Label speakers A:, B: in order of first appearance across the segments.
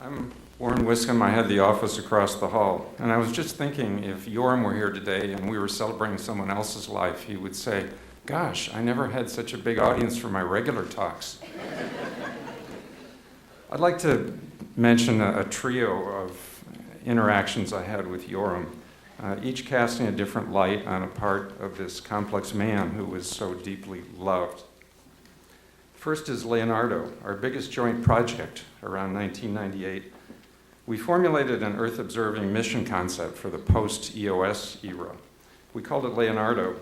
A: I'm Warren Wiscomb. I had the office across the hall, and I was just thinking if Yoram were here today and we were celebrating someone else's life, he would say, "Gosh, I never had such a big audience for my regular talks." I'd like to mention a trio of interactions I had with Yoram, each casting a different light on a part of this complex man who was so deeply loved. First is Leonardo, our biggest joint project around 1998. We formulated an Earth-observing mission concept for the post-EOS era. We called it Leonardo.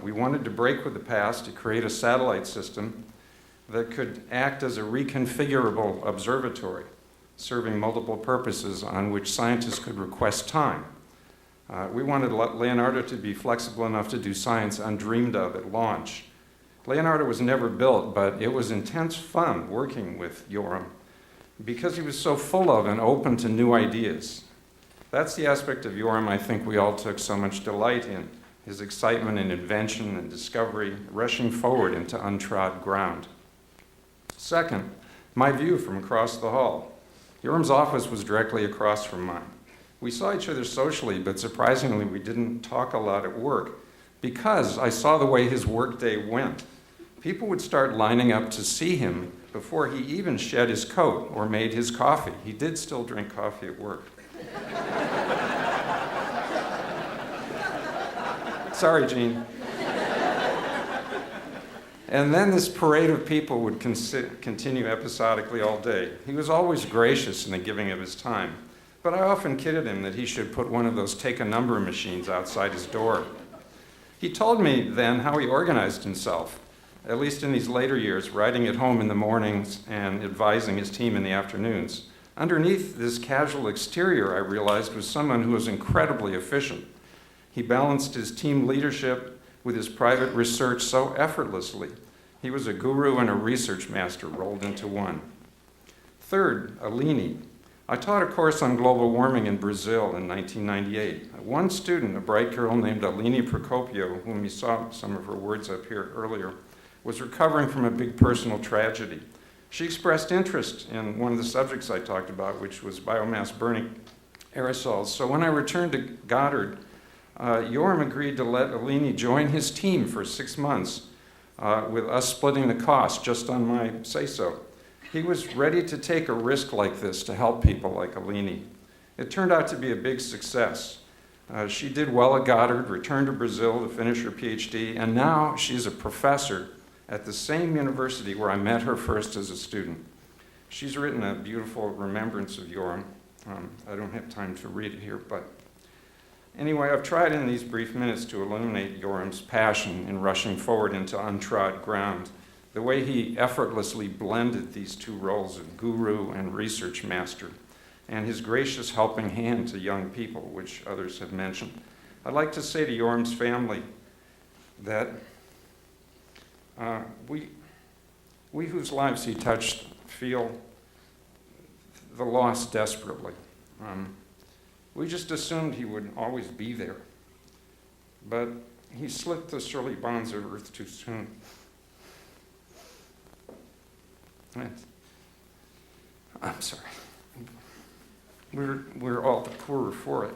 A: We wanted to break with the past to create a satellite system that could act as a reconfigurable observatory, serving multiple purposes on which scientists could request time. We wanted Leonardo to be flexible enough to do science undreamed of at launch. Leonardo was never built, but it was intense fun working with Yoram because he was so full of and open to new ideas. That's the aspect of Yoram I think we all took so much delight in, his excitement in invention and discovery, rushing forward into untrod ground. Second, my view from across the hall. Yoram's office was directly across from mine. We saw each other socially, but surprisingly, we didn't talk a lot at work because I saw the way his workday went. People would start lining up to see him before he even shed his coat or made his coffee. He did still drink coffee at work. Sorry, Gene. And then this parade of people would continue episodically all day. He was always gracious in the giving of his time, but I often kidded him that he should put one of those take-a-number machines outside his door. He told me then how he organized himself, at least in these later years, writing at home in the mornings and advising his team in the afternoons. Underneath this casual exterior, I realized, was someone who was incredibly efficient. He balanced his team leadership with his private research so effortlessly. He was a guru and a research master rolled into one. Third, Alini. I taught a course on global warming in Brazil in 1998. One student, a bright girl named Alini Procopio, whom you saw some of her words up here earlier, was recovering from a big personal tragedy. She expressed interest in one of the subjects I talked about, which was biomass burning aerosols. So when I returned to Goddard, Yoram agreed to let Alini join his team for 6 months, with us splitting the cost just on my say-so. He was ready to take a risk like this to help people like Alini. It turned out to be a big success. She did well at Goddard, returned to Brazil to finish her PhD, and now she's a professor at the same university where I met her first as a student. She's written a beautiful remembrance of Yoram. I don't have time to read it here, but anyway, I've tried in these brief minutes to illuminate Yoram's passion in rushing forward into untrod ground, the way he effortlessly blended these two roles of guru and research master, and his gracious helping hand to young people, which others have mentioned. I'd like to say to Yoram's family that we whose lives he touched feel the loss desperately. We just assumed he would always be there, but he slipped the surely bonds of earth too soon. I'm sorry. We're all the poorer for it.